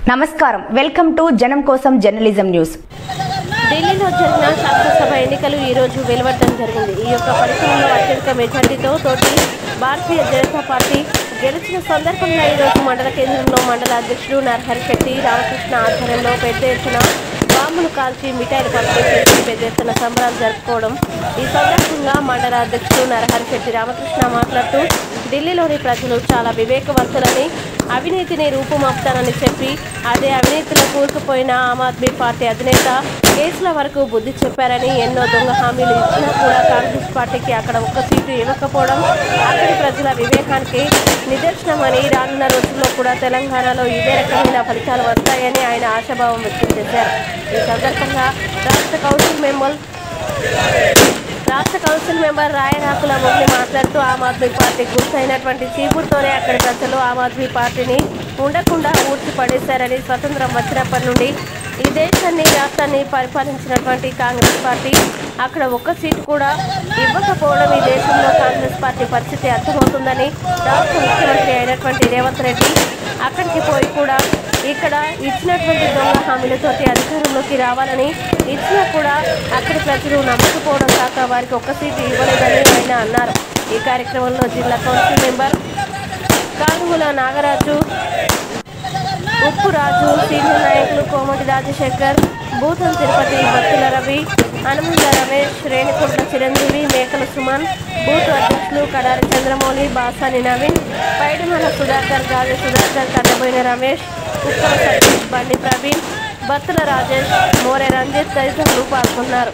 నమస్కారం, welcome to జనం కోసం జర్నలిజం న్యూస్. ఢిల్లీలో జరిగిన శాసనసభ ఎన్నికలు ఈ రోజు వెలువడడం జరిగింది. ఈ యొక్క పరిస్థితుల్లో అత్యధిక మెజార్టీతో తోటి భారతీయ జనతా పార్టీ గెలిచిన సందర్భంగా ఈరోజు మండల కేంద్రంలో మండల అధ్యక్షుడు నరహరి శెట్టి రామకృష్ణ ఆధ్వర్యంలో పెద్ద ఎత్తున బాంబులు కాల్చి మిఠాయిలు పంపిణీ చేసి పెద్ద ఎత్తున సంబరాలు జరుపుకోవడం. ఈ సందర్భంగా మండల అధ్యక్షుడు నరహరి శెట్టి రామకృష్ణ మాట్లాడుతూ ఢిల్లీలోని ప్రజలు చాలా వివేకవంతులని, అవినీతిని రూపుమాపుతానని చెప్పి అదే అవినీతిలో కూరుకుపోయిన ఆమ్ ఆద్మీ పార్టీ అధినేత కేసుల వరకు బుద్ధి చెప్పారని, ఎన్నో దొంగ హామీలు ఇచ్చినా కూడా కాంగ్రెస్ పార్టీకి అక్కడ ఒక్క సీటు ఇవ్వకపోవడం అక్కడి ప్రజల వివేకానికి నిదర్శనమని, రానున్న రోజుల్లో కూడా తెలంగాణలో ఇదే రకమైన ఫలితాలు వస్తాయని ఆయన ఆశాభావం వ్యక్తం చేశారు. ఈ సందర్భంగా రాష్ట్ర కౌన్సిల్ మెంబర్ రాయరాకుల మొగ్లి మాట్లాడుతూ ఆమ్ ఆద్మీ పార్టీ గుర్తైనటువంటి చీపురుతోనే అక్కడి ప్రజలు ఆమ్ ఆద్మీ పార్టీని ఉండకుండా ఊడ్చి పడేశారని, స్వతంత్రం వచ్చినప్పటి నుండి ఈ దేశాన్ని రాష్ట్రాన్ని పరిపాలించినటువంటి కాంగ్రెస్ పార్టీ అక్కడ ఒక్క సీటు కూడా ఇవ్వకపోవడం ఈ దేశంలో కాంగ్రెస్ పార్టీ పరిస్థితి అర్థమవుతుందని, రాష్ట్ర ముఖ్యమంత్రి అయినటువంటి రేవంత్ రెడ్డి అక్కడికి పోయి కూడా ఇక్కడ ఇచ్చినటువంటి దొంగ హామీలతోటి అధికారంలోకి రావాలని ఇచ్చినా కూడా అక్కడి ప్రజలు నమ్మకపోవడం కాక వారికి ఒక్క సీటు ఇవ్వలేదని ఆయన అన్నారు. ఈ కార్యక్రమంలో జిల్లా council member Kanugula Nagaraju, Uppuraju, senior నాయకులు కోమటి రాజశేఖర్, భూతం తిరుపతి, భక్తుల రవి, అనుముల రమేష్, రేణికుంట్ల చిరంజీవి, మేకల సుమన్, బూత్ అధ్యక్షులు కడారి చంద్రమౌళి, బాసాని నవీన్, పైడిమల సుధాకర్, గాజు సుధాకర్, కన్నబోయిన రమేష్, ఉత్తమ సతీష్, బండి ప్రవీణ్, బత్తుల రాజేష్, మోరే రంజిత్ తదితరులు పాల్గొన్నారు.